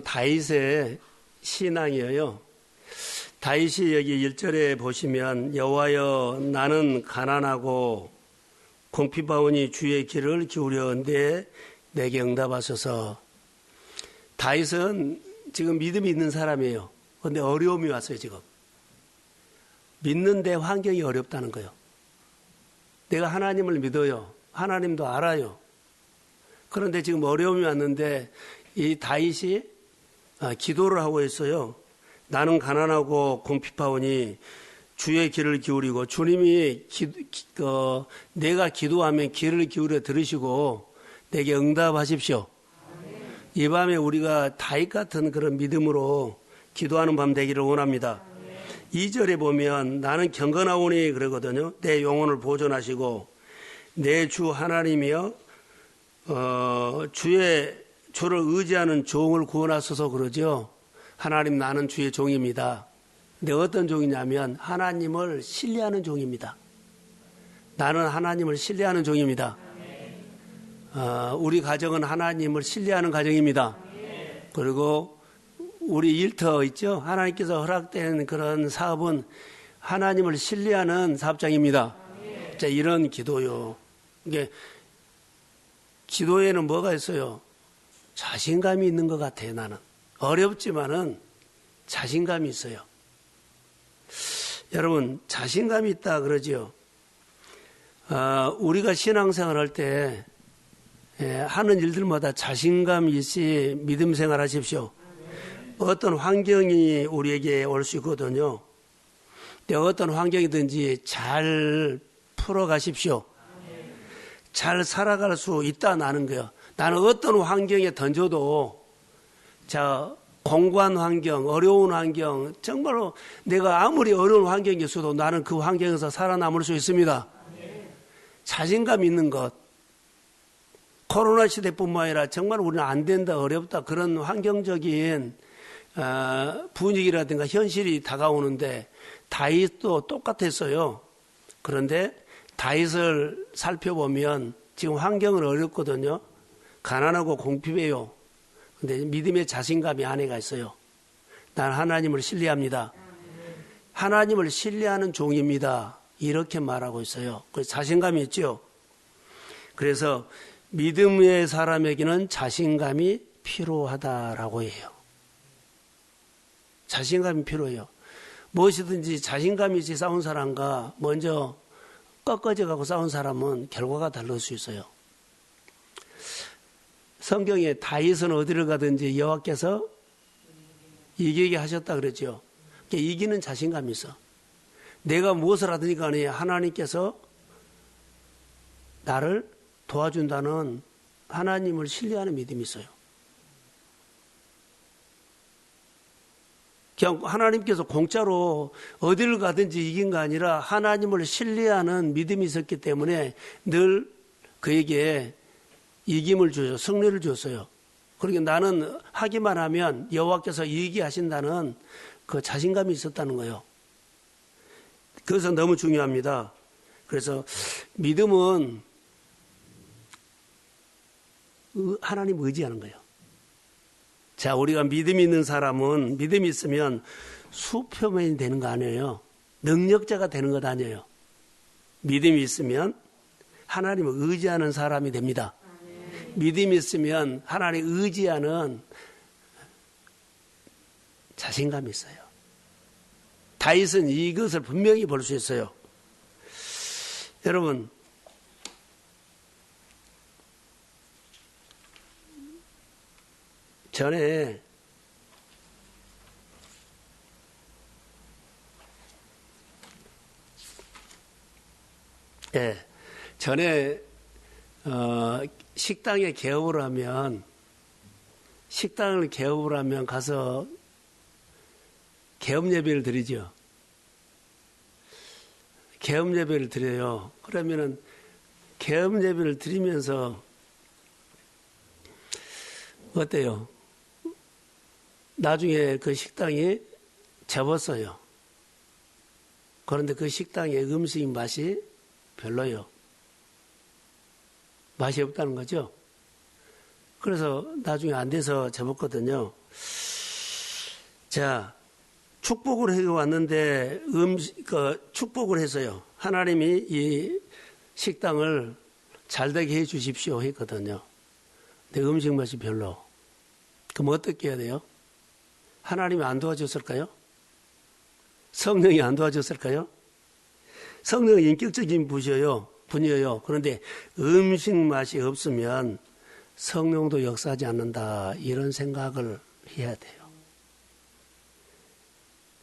다윗의 신앙이에요. 다윗이 여기 1절에 보시면 여호와여 나는 가난하고 공피바오니 주의 길을 기울여온데 내게 응답하소서. 다윗은 지금 믿음이 있는 사람이에요. 그런데 어려움이 왔어요. 지금 믿는데 환경이 어렵다는 거예요. 내가 하나님을 믿어요. 하나님도 알아요. 그런데 지금 어려움이 왔는데 이 다윗이 기도를 하고 있어요. 나는 가난하고 공피파오니 주의 귀를 기울이고, 주님이 내가 기도하면 귀를 기울여 들으시고 내게 응답하십시오. 이 밤에 우리가 다윗 같은 그런 믿음으로 기도하는 밤 되기를 원합니다. 2절에 보면 나는 경건하오니 그러거든요. 내 영혼을 보존하시고 내 주 하나님이여 주를 의지하는 종을 구원하소서 그러죠. 하나님 나는 주의 종입니다. 근데 어떤 종이냐면 하나님을 신뢰하는 종입니다. 나는 하나님을 신뢰하는 종입니다. 우리 가정은 하나님을 신뢰하는 가정입니다. 그리고 우리 일터 있죠. 하나님께서 허락된 그런 사업은 하나님을 신뢰하는 사업장입니다. 자, 이런 기도요. 이게 기도에는 뭐가 있어요? 자신감이 있는 것 같아요. 나는 어렵지만은 자신감이 있어요. 여러분 자신감이 있다 그러죠. 우리가 신앙생활 할 때 하는 일들마다 자신감이 있이 믿음 생활하십시오. 어떤 환경이 우리에게 올 수 있거든요. 근데 어떤 환경이든지 잘 풀어가십시오. 잘 살아갈 수 있다는 거예요. 나는 어떤 환경에 던져도 공고한 환경, 어려운 환경, 정말로 내가 아무리 어려운 환경이 있어도 나는 그 환경에서 살아남을 수 있습니다. 자신감 있는 것. 코로나 시대뿐만 아니라 정말 우리는 안 된다, 어렵다 그런 환경적인 분위기라든가 현실이 다가오는데 다윗도 똑같았어요. 그런데 다윗을 살펴보면 지금 환경은 어렵거든요. 가난하고 공핍해요. 근데 믿음의 자신감이 안에가 있어요. 난 하나님을 신뢰합니다. 하나님을 신뢰하는 종입니다. 이렇게 말하고 있어요. 그래서 자신감이 있죠. 그래서 믿음의 사람에게는 자신감이 필요하다라고 해요. 자신감이 필요해요. 무엇이든지 자신감이 있이 싸운 사람과 먼저 꺾어져 가고 싸운 사람은 결과가 다를 수 있어요. 성경에 다윗은 어디를 가든지 여호와께서 이기게 하셨다 그랬죠. 이기는 자신감이 있어. 내가 무엇을 하든지 간에 하나님께서 나를 도와준다는 하나님을 신뢰하는 믿음이 있어요. 그냥 하나님께서 공짜로 어디를 가든지 이긴 거 아니라 하나님을 신뢰하는 믿음이 있었기 때문에 늘 그에게 이김을 주셔, 승리를 줬어요. 그러니까 나는 하기만 하면 여호와께서 이기게 하신다는 그 자신감이 있었다는 거예요. 그래서 너무 중요합니다. 그래서 믿음은 하나님 의지하는 거예요. 자, 우리가 믿음이 있는 사람은 믿음이 있으면 수표면이 되는 거 아니에요. 능력자가 되는 것 아니에요. 믿음이 있으면 하나님을 의지하는 사람이 됩니다. 믿음이 있으면 하나님 의지하는 자신감이 있어요. 다윗은 이것을 분명히 볼 수 있어요. 여러분, 전에 식당에 개업을 하면 가서 개업 예배를 드리죠. 개업 예배를 드려요. 그러면은 개업 예배를 드리면서 어때요? 나중에 그 식당이 접었어요. 그런데 그 식당의 음식 맛이 별로요. 맛이 없다는 거죠. 그래서 나중에 안 돼서 접었거든요. 자, 축복을 해왔는데 축복을 해서요. 하나님이 이 식당을 잘되게 해 주십시오 했거든요. 근데 음식 맛이 별로. 그럼 어떻게 해야 돼요? 하나님이 안 도와줬을까요? 성령이 안 도와줬을까요? 성령은 인격적인 분이에요. 그런데 음식 맛이 없으면 성령도 역사하지 않는다. 이런 생각을 해야 돼요.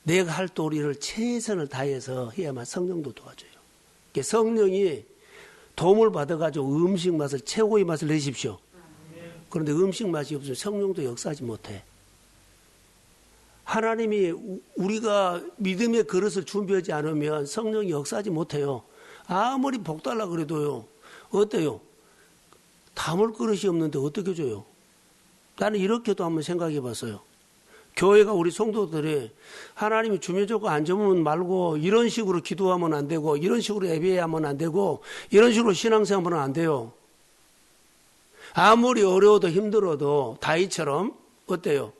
내가 할 도리를 최선을 다해서 해야만 성령도 도와줘요. 성령이 도움을 받아가지고 음식 맛을 최고의 맛을 내십시오. 그런데 음식 맛이 없으면 성령도 역사하지 못해. 하나님이 우리가 믿음의 그릇을 준비하지 않으면 성령이 역사하지 못해요. 아무리 복 달라 그래도요. 어때요? 담을 그릇이 없는데 어떻게 줘요? 나는 이렇게도 한번 생각해 봤어요. 교회가 우리 성도들이 하나님이 주면 좋고 안 주면 말고 이런 식으로 기도하면 안 되고 이런 식으로 예배하면 안 되고 이런 식으로 신앙생활하면 안 돼요. 아무리 어려워도 힘들어도 다윗처럼 어때요?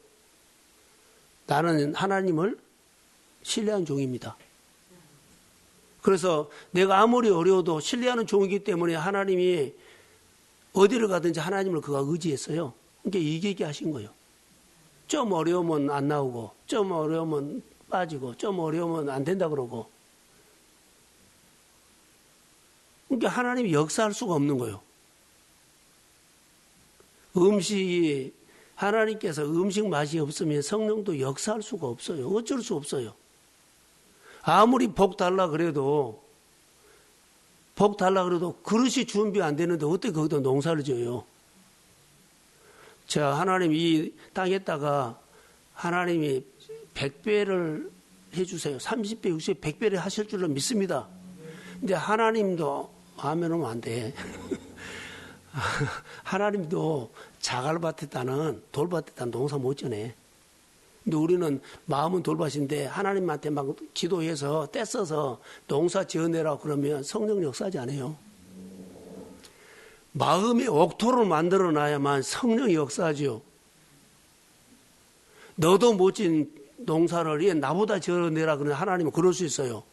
나는 하나님을 신뢰하는 종입니다. 그래서 내가 아무리 어려워도 신뢰하는 종이기 때문에 하나님이 어디를 가든지 하나님을 그가 의지했어요. 그러니까 이기게 하신 거예요. 좀 어려우면 안 나오고 좀 어려우면 빠지고 좀 어려우면 안 된다 그러고 그러니까 하나님이 역사할 수가 없는 거예요. 음식이 하나님께서 음식 맛이 없으면 성령도 역사할 수가 없어요. 어쩔 수 없어요. 아무리 복 달라 그래도 그릇이 준비 안 되는데 어떻게 거기다 농사를 지어요? 자, 하나님 이 땅에다가 하나님이 100배를 해주세요. 30배, 60배, 100배를 하실 줄로 믿습니다. 근데 하나님도 아멘 하면 안 돼. 하나님도 자갈밭에 따는 돌밭에 따는 농사 못 지네. 근데 우리는 마음은 돌밭인데 하나님한테 막 기도해서 떼써서 농사 지어내라고 그러면 성령 역사하지 않아요. 마음의 옥토를 만들어 놔야만 성령이 역사하죠. 너도 멋진 농사를 나보다 지어내라 그러면 하나님은 그럴 수 있어요.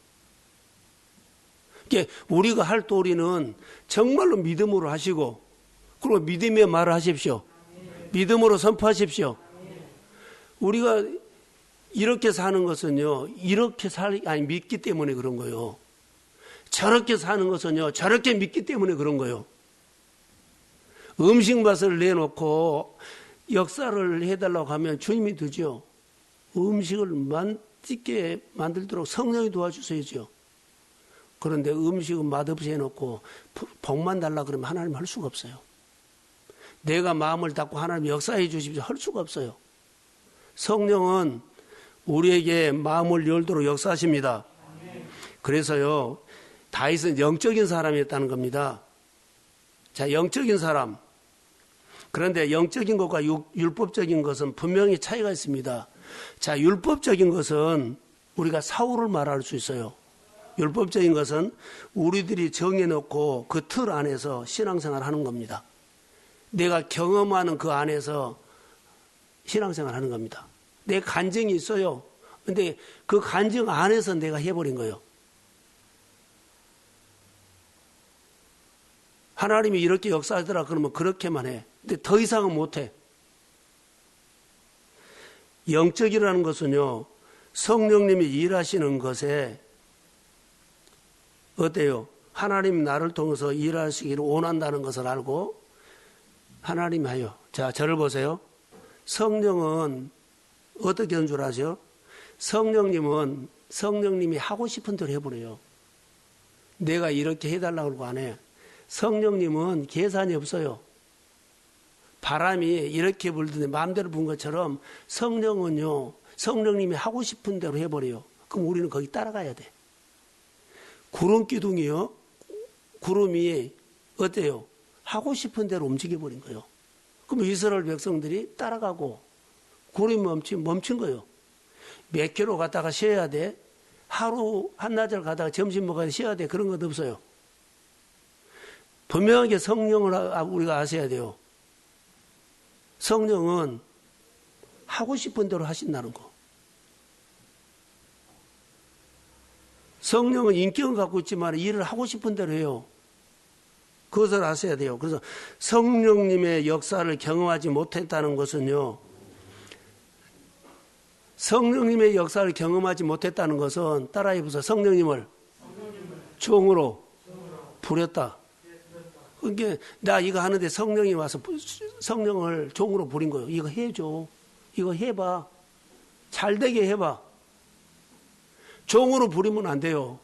그러니까 우리가 할 도리는 정말로 믿음으로 하시고 그리고 믿음의 말을 하십시오. 믿음으로 선포하십시오. 우리가 이렇게 사는 것은요, 믿기 때문에 그런 거예요. 저렇게 사는 것은요, 저렇게 믿기 때문에 그런 거예요. 음식 맛을 내놓고 역사를 해달라고 하면 주님이 되죠. 음식을 맛있게 만들도록 성령이 도와주셔야죠. 그런데 음식은 맛없이 해놓고 복만 달라 그러면 하나님 할 수가 없어요. 내가 마음을 닫고 하나님 역사해 주십시오 할 수가 없어요. 성령은 우리에게 마음을 열도록 역사하십니다. 그래서요, 다윗은 영적인 사람이었다는 겁니다. 자, 영적인 사람. 그런데 영적인 것과 율법적인 것은 분명히 차이가 있습니다. 자, 율법적인 것은 우리가 사후를 말할 수 있어요. 율법적인 것은 우리들이 정해놓고 그 틀 안에서 신앙생활을 하는 겁니다. 내가 경험하는 그 안에서 신앙생활을 하는 겁니다. 내 간증이 있어요. 근데 그 간증 안에서 내가 해버린 거예요. 하나님이 이렇게 역사하더라 그러면 그렇게만 해. 근데 더 이상은 못해. 영적이라는 것은요, 성령님이 일하시는 것에 어때요? 하나님 나를 통해서 일하시기를 원한다는 것을 알고 하나님 하여. 자, 저를 보세요. 성령은 어떻게 하는 줄 아세요? 성령님이 하고 싶은 대로 해버려요. 내가 이렇게 해달라고 그러고 안 해. 성령님은 계산이 없어요. 바람이 이렇게 불던데 마음대로 분 것처럼 성령은요, 성령님이 하고 싶은 대로 해버려요. 그럼 우리는 거기 따라가야 돼. 구름 기둥이요. 구름이 어때요? 하고 싶은 대로 움직여버린 거예요. 그럼 이스라엘 백성들이 따라가고 구름이 멈춘 거예요. 몇 킬로 갔다가 쉬어야 돼? 하루 한나절 가다가 점심 먹어야 쉬어야 돼? 그런 것 없어요. 분명하게 성령을 우리가 아셔야 돼요. 성령은 하고 싶은 대로 하신다는 거. 성령은 인격을 갖고 있지만 일을 하고 싶은 대로 해요. 그것을 아셔야 돼요. 그래서 성령님의 역사를 경험하지 못했다는 것은요. 성령님의 역사를 경험하지 못했다는 것은 따라해보세요. 성령님을 종으로 부렸다. 그러니까 나 이거 하는데 성령이 와서 성령을 종으로 부린 거예요. 이거 해줘. 이거 해봐. 잘 되게 해봐. 종으로 부리면 안 돼요.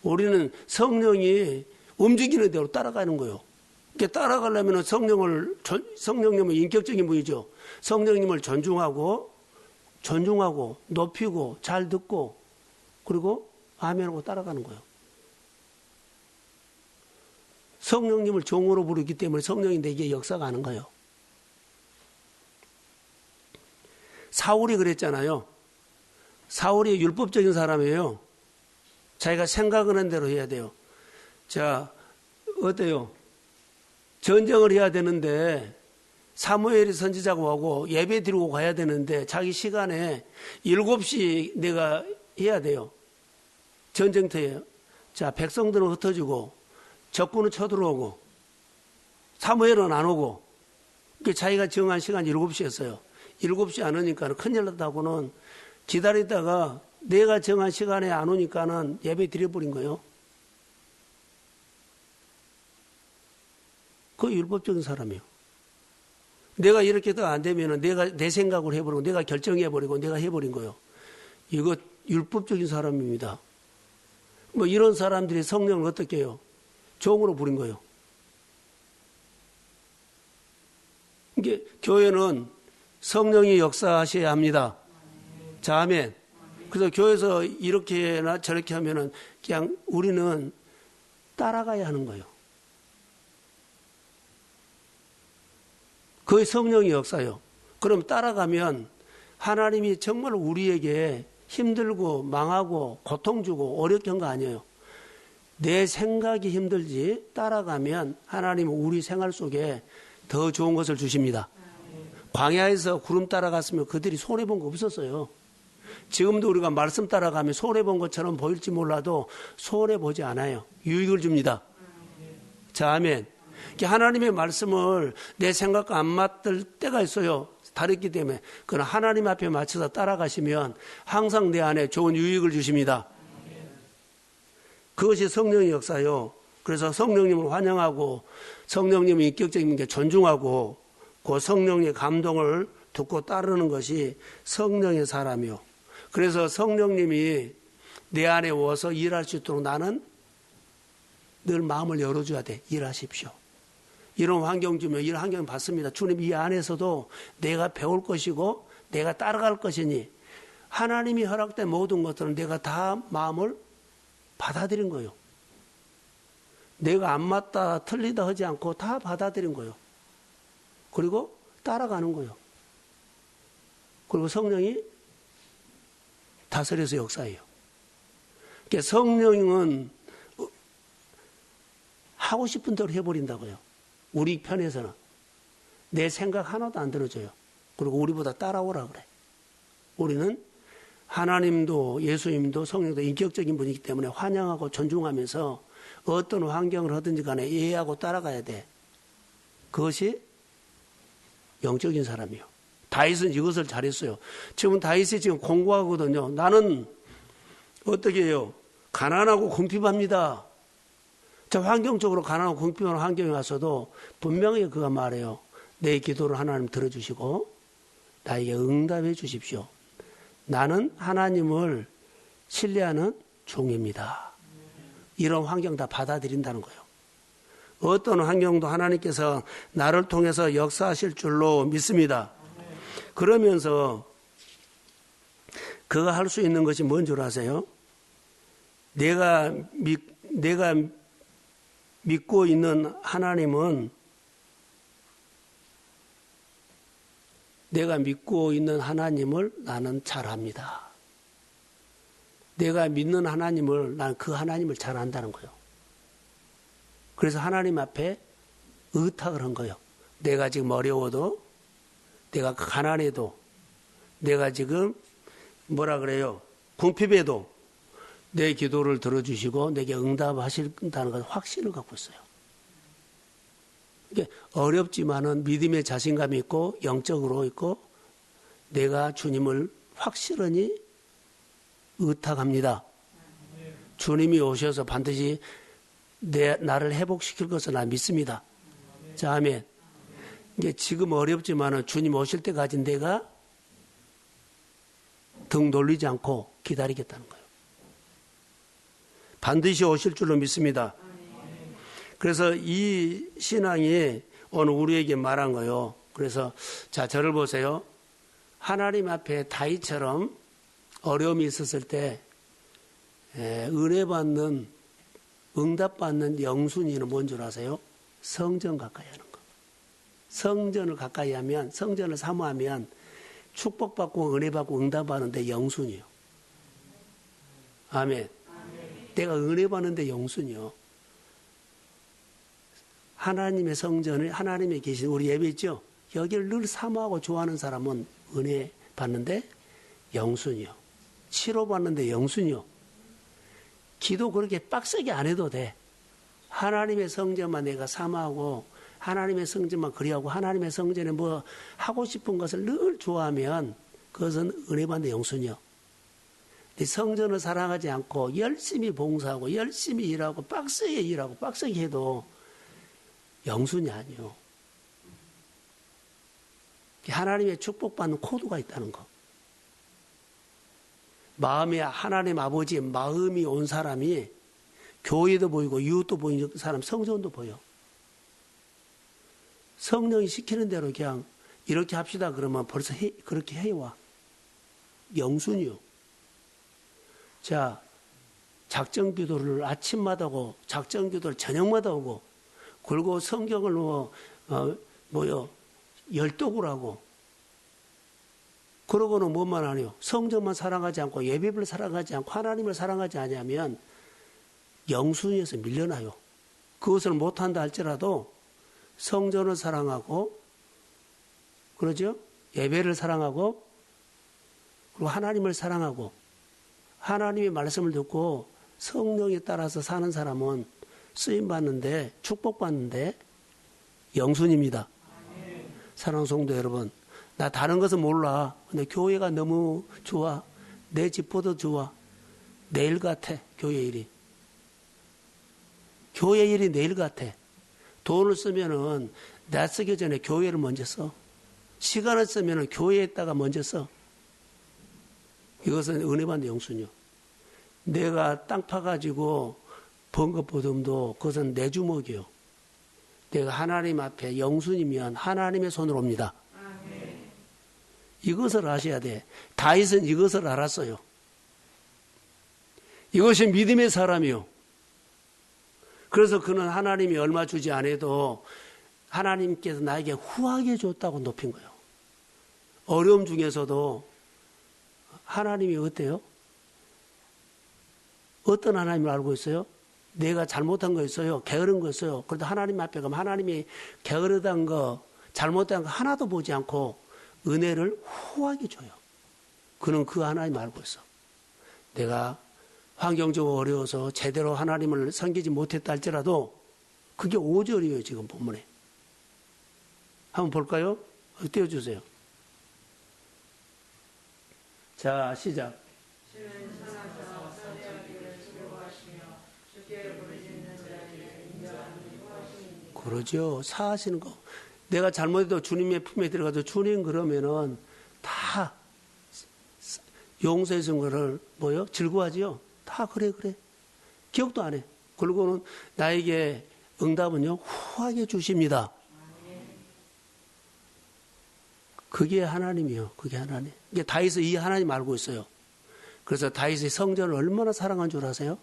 우리는 성령이 움직이는 대로 따라가는 거예요. 그러니까 따라가려면 성령님은 인격적인 분이죠. 성령님을 존중하고 높이고 잘 듣고 그리고 아멘하고 따라가는 거예요. 성령님을 종으로 부르기 때문에 성령이 내게 역사가 하는 거예요. 사울이 그랬잖아요. 사울이 율법적인 사람이에요. 자기가 생각하는 대로 해야 돼요. 자, 어때요? 전쟁을 해야 되는데 사무엘이 선지자가 오고 예배 드리고 가야 되는데 자기 시간에 7시 내가 해야 돼요. 전쟁터에. 자, 백성들은 흩어지고 적군은 쳐들어오고 사무엘은 안 오고 자기가 정한 시간이 7시였어요. 7시 안 오니까 큰일 났다고는 기다리다가 내가 정한 시간에 안 오니까는 예배 드려버린 거예요. 그 율법적인 사람이에요. 내가 이렇게 더 안 되면은 내가 내 생각을 해버리고 내가 결정해버리고 내가 해버린 거예요. 이거 율법적인 사람입니다. 뭐 이런 사람들이 성령을 어떻게 해요? 종으로 부린 거예요. 이게 교회는 성령이 역사하셔야 합니다. 자, 아멘. 그래서 교회에서 이렇게나 저렇게 하면은 그냥 우리는 따라가야 하는 거예요. 그게 성령의 역사예요. 그럼 따라가면 하나님이 정말 우리에게 힘들고 망하고 고통 주고 어렵게 한 거 아니에요. 내 생각이 힘들지 따라가면 하나님은 우리 생활 속에 더 좋은 것을 주십니다. 광야에서 구름 따라갔으면 그들이 손해본 거 없었어요. 지금도 우리가 말씀 따라가면 손해본 것처럼 보일지 몰라도 손해보지 않아요. 유익을 줍니다. 자, 아멘. 하나님의 말씀을 내 생각과 안 맞을 때가 있어요. 다르기 때문에. 그러나 하나님 앞에 맞춰서 따라가시면 항상 내 안에 좋은 유익을 주십니다. 그것이 성령의 역사요. 그래서 성령님을 환영하고 성령님의 인격적인 게 존중하고 그 성령의 감동을 듣고 따르는 것이 성령의 사람이요. 그래서 성령님이 내 안에 와서 일할 수 있도록 나는 늘 마음을 열어줘야 돼. 일하십시오. 이런 환경 주면 이런 환경 받습니다. 주님 이 안에서도 내가 배울 것이고 내가 따라갈 것이니 하나님이 허락된 모든 것들은 내가 다 마음을 받아들인 거예요. 내가 안 맞다 틀리다 하지 않고 다 받아들인 거예요. 그리고 따라가는 거예요. 그리고 성령이 다스려서 역사해요. 그러니까 성령은 하고 싶은 대로 해버린다고요. 우리 편에서는 내 생각 하나도 안 들어줘요. 그리고 우리보다 따라오라 그래. 우리는 하나님도 예수님도 성령도 인격적인 분이기 때문에 환영하고 존중하면서 어떤 환경을 하든지 간에 이해하고 따라가야 돼. 그것이 영적인 사람이요. 다윗은 이것을 잘했어요. 지금 다윗이 지금 공부하거든요. 나는 어떻게 해요? 가난하고 궁핍합니다. 저 환경적으로 가난하고 궁핍한 환경에 와서도 분명히 그가 말해요. 내 기도를 하나님 들어주시고 나에게 응답해 주십시오. 나는 하나님을 신뢰하는 종입니다. 이런 환경 다 받아들인다는 거예요. 어떤 환경도 하나님께서 나를 통해서 역사하실 줄로 믿습니다. 그러면서 그가 할 수 있는 것이 뭔 줄 아세요? 내가 믿고 있는 하나님은 내가 믿고 있는 하나님을 나는 잘 압니다. 내가 믿는 하나님을 난 그 하나님을 잘 안다는 거예요. 그래서 하나님 앞에 의탁을 한 거예요. 내가 지금 어려워도 내가 가난해도 내가 지금 뭐라 그래요? 궁핍해도 내 기도를 들어주시고 내게 응답하신다는 것 확신을 갖고 있어요. 이게 어렵지만은 믿음의 자신감이 있고 영적으로 있고 내가 주님을 확실히 의탁합니다. 주님이 오셔서 반드시 나를 회복시킬 것을 난 믿습니다. 자, 아멘. 이게 지금 어렵지만은 주님 오실 때까지 내가 등 돌리지 않고 기다리겠다는 거예요. 반드시 오실 줄로 믿습니다. 그래서 이 신앙이 오늘 우리에게 말한 거예요. 그래서 자, 저를 보세요. 하나님 앞에 다윗처럼 어려움이 있었을 때 은혜 받는 응답받는 영순위는 뭔 줄 아세요? 성전 가까이 하는 거. 성전을 가까이 하면, 성전을 사모하면 축복받고 은혜받고 응답받는데 영순이요. 아멘. 내가 은혜받는데 영순이요. 하나님의 성전을, 하나님의 계신 우리 예배 있죠? 여기를 늘 사모하고 좋아하는 사람은 은혜 받는데 영순이요. 치료받는데 영순이요. 기도 그렇게 빡세게 안 해도 돼. 하나님의 성전만 내가 사모하고 하나님의 성전만 그리하고 하나님의 성전에 뭐 하고 싶은 것을 늘 좋아하면 그것은 은혜 받는 영순이요. 성전을 사랑하지 않고 열심히 봉사하고 열심히 일하고 빡세게 일하고 빡세게 해도 영순이 아니요. 하나님의 축복받는 코드가 있다는 거. 마음에 하나님 아버지의 마음이 온 사람이 교회도 보이고 이웃도 보이는 사람, 성전도 보여. 성령이 시키는 대로 그냥 이렇게 합시다 그러면 벌써 그렇게 해와. 영순이요. 자, 작정기도를 아침마다 오고 작정기도를 저녁마다 오고 그리고 성경을 열독을 하고 그러고는 뭐만 하냐? 성전만 사랑하지 않고 예배를 사랑하지 않고 하나님을 사랑하지 않으면 영순위에서 밀려나요. 그것을 못한다 할지라도 성전을 사랑하고 그러죠? 예배를 사랑하고 그리고 하나님을 사랑하고 하나님의 말씀을 듣고 성령에 따라서 사는 사람은 쓰임받는데 축복받는데 영순입니다. 사랑하는 성도 여러분, 나 다른 것은 몰라. 근데 교회가 너무 좋아. 내 집보다 좋아. 내일 같아. 교회 일이. 교회 일이 내일 같아. 돈을 쓰면은 나 쓰기 전에 교회를 먼저 써. 시간을 쓰면은 교회에다가 먼저 써. 이것은 은혜 받는 영순이요. 내가 땅 파가지고 번 것보다도 그것은 내 주먹이요. 내가 하나님 앞에 영순이면 하나님의 손으로 옵니다. 이것을 아셔야 돼. 다윗은 이것을 알았어요. 이것이 믿음의 사람이요. 그래서 그는 하나님이 얼마 주지 않아도 하나님께서 나에게 후하게 줬다고 높인 거예요. 어려움 중에서도 하나님이 어때요? 어떤 하나님을 알고 있어요? 내가 잘못한 거 있어요. 게으른 거 있어요. 그래도 하나님 앞에 가면 하나님이 게으르다는 거, 잘못한 거 하나도 보지 않고 은혜를 후하게 줘요. 그는 그 하나님 알고 있어. 내가 환경적으로 어려워서 제대로 하나님을 섬기지 못했다 할지라도 그게 5절이에요. 지금 본문에. 한번 볼까요? 띄워주세요. 자, 시작. 그러죠. 사하시는 거. 내가 잘못해도 주님의 품에 들어가서 주님 그러면은 다 용서해 준 거를 뭐요? 즐거워하지요? 다 그래. 기억도 안 해. 그리고는 나에게 응답은요, 후하게 주십니다. 그게 하나님이요. 그게 하나님. 이게 다윗은 이 하나님 알고 있어요. 그래서 다윗이 성전을 얼마나 사랑한 줄 아세요?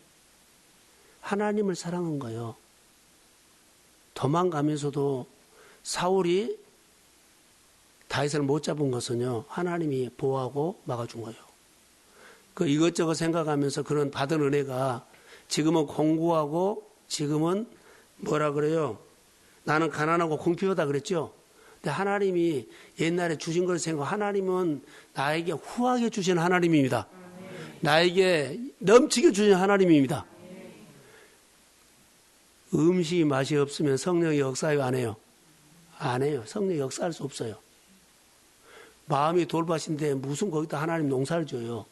하나님을 사랑한 거예요. 도망가면서도 사울이 다윗을 못 잡은 것은요, 하나님이 보호하고 막아준 거예요. 그 이것저것 생각하면서 그런 받은 은혜가 지금은 공고하고 지금은 뭐라 그래요? 나는 가난하고 궁핍하다 그랬죠? 근데 하나님이 옛날에 주신 걸 생각, 하나님은 나에게 후하게 주신 하나님입니다. 나에게 넘치게 주신 하나님입니다. 음식이 맛이 없으면 성령이 역사해요, 안 해요? 안 해요. 성령이 역사할 수 없어요. 마음이 돌밭인데 무슨 거기다 하나님 농사를 줘요.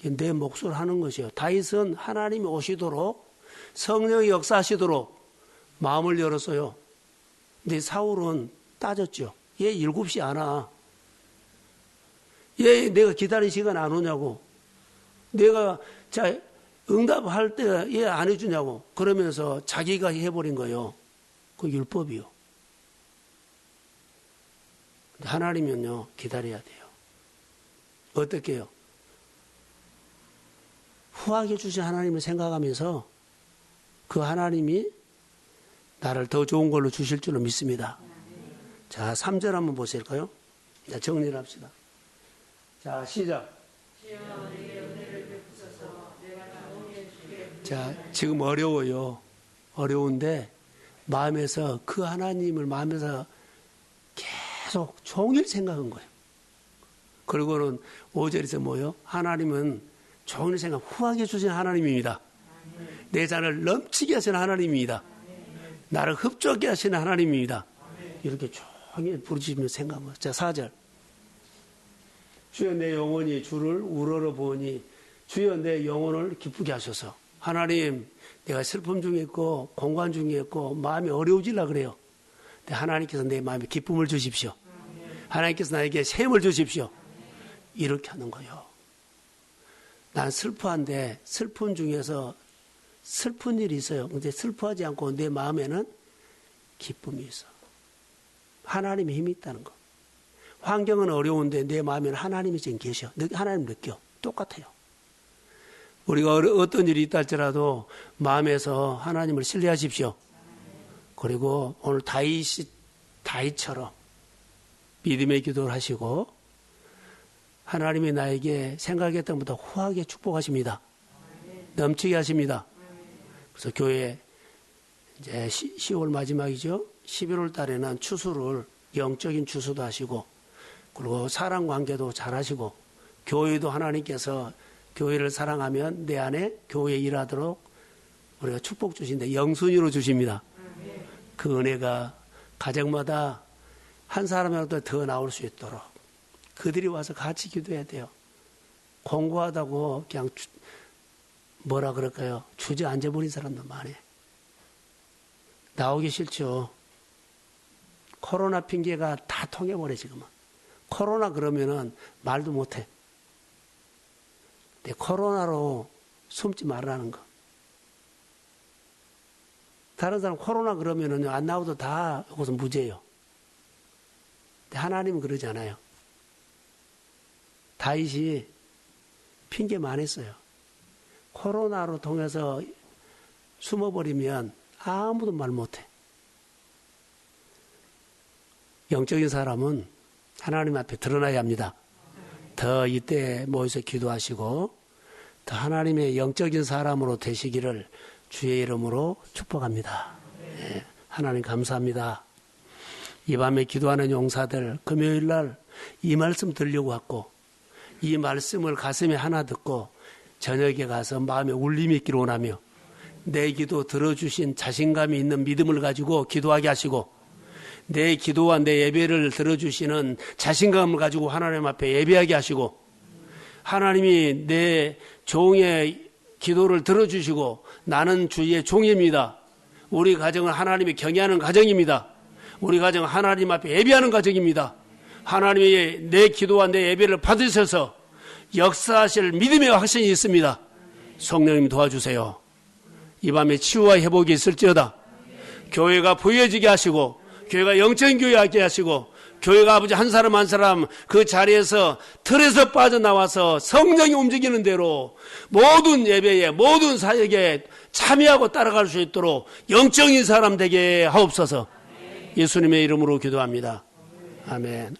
내 몫을 하는 것이요. 다윗은 하나님이 오시도록 성령이 역사하시도록 마음을 열었어요. 근데 사울은 따졌죠. 얘 7시 안 와. 얘 내가 기다린 시간 안 오냐고. 내가 응답할 때 얘 안 해주냐고. 그러면서 자기가 해버린 거예요. 그 율법이요. 하나님은요, 기다려야 돼요. 어떻게 해요? 후하게 주신 하나님을 생각하면서 그 하나님이 나를 더 좋은 걸로 주실 줄로 믿습니다. 자, 3절 한번 보실까요? 자, 정리를 합시다. 자, 시작. 자, 지금 어려워요. 어려운데 마음에서 그 하나님을 마음에서 계속 종일 생각한 거예요. 그리고는 5절에서 뭐요? 하나님은 종일 생각, 후하게 주신 하나님입니다. 내 잔을 넘치게 하시는 하나님입니다. 나를 흡족게 하시는 하나님입니다. 이렇게 종일 부르짖으며 생각합니다. 자, 4절. 주여 내 영혼이 주를 우러러 보니 주여 내 영혼을 기쁘게 하소서. 하나님, 내가 슬픔 중에 있고 공간 중에 있고 마음이 어려워지려 그래요. 근데 하나님께서 내 마음에 기쁨을 주십시오. 하나님께서 나에게 샘을 주십시오. 이렇게 하는 거예요. 난 슬퍼한데 슬픔 중에서 슬픈 일이 있어요. 근데 슬퍼하지 않고 내 마음에는 기쁨이 있어. 하나님의 힘이 있다는 거. 환경은 어려운데 내 마음에는 하나님이 지금 계셔. 하나님 느껴. 똑같아요. 우리가 어떤 일이 있다 할지라도 마음에서 하나님을 신뢰하십시오. 그리고 오늘 다윗처럼 믿음의 기도를 하시고 하나님이 나에게 생각했던 것보다 후하게 축복하십니다. 넘치게 하십니다. 그래서 교회 이제 10월 마지막이죠. 11월 달에는 추수를 영적인 추수도 하시고 그리고 사랑 관계도 잘 하시고 교회도 하나님께서 교회를 사랑하면 내 안에 교회 일하도록 우리가 축복 주신데 영순위로 주십니다. 그 은혜가 가정마다 한 사람이라도 더 나올 수 있도록 그들이 와서 같이 기도해야 돼요. 공부하다고 그냥 뭐라 그럴까요? 주저앉아버린 사람도 많아요. 나오기 싫죠. 코로나 핑계가 다 통해버려 지금은. 코로나 그러면은 말도 못해. 근데 코로나로 숨지 말라는 거. 다른 사람 코로나 그러면은 안 나오도 다 그것은 무죄예요. 근데 하나님은 그러지 않아요. 다윗이 핑계 많이 했어요. 코로나로 통해서 숨어버리면 아무도 말 못해. 영적인 사람은 하나님 앞에 드러나야 합니다. 더 이때 모여서 기도하시고 더 하나님의 영적인 사람으로 되시기를 주의 이름으로 축복합니다. 네, 하나님 감사합니다. 이 밤에 기도하는 용사들 금요일 날 이 말씀 들려고 왔고 이 말씀을 가슴에 하나 듣고 저녁에 가서 마음에 울림이 있기를 원하며 내 기도 들어주신 자신감이 있는 믿음을 가지고 기도하게 하시고 내 기도와 내 예배를 들어주시는 자신감을 가지고 하나님 앞에 예배하게 하시고 하나님이 내 종의 기도를 들어주시고 나는 주의 종입니다. 우리 가정은 하나님이 경외하는 가정입니다. 우리 가정은 하나님 앞에 예배하는 가정입니다. 하나님이 내 기도와 내 예배를 받으셔서 역사하실 믿음의 확신이 있습니다. 성령님 도와주세요. 이 밤에 치유와 회복이 있을지어다. 교회가 부여지게 하시고 교회가 영적인 교회하게 하시고 교회가 아버지 한 사람 한 사람 그 자리에서 틀에서 빠져나와서 성령이 움직이는 대로 모든 예배에 모든 사역에 참여하고 따라갈 수 있도록 영적인 사람 되게 하옵소서. 예수님의 이름으로 기도합니다. 아멘.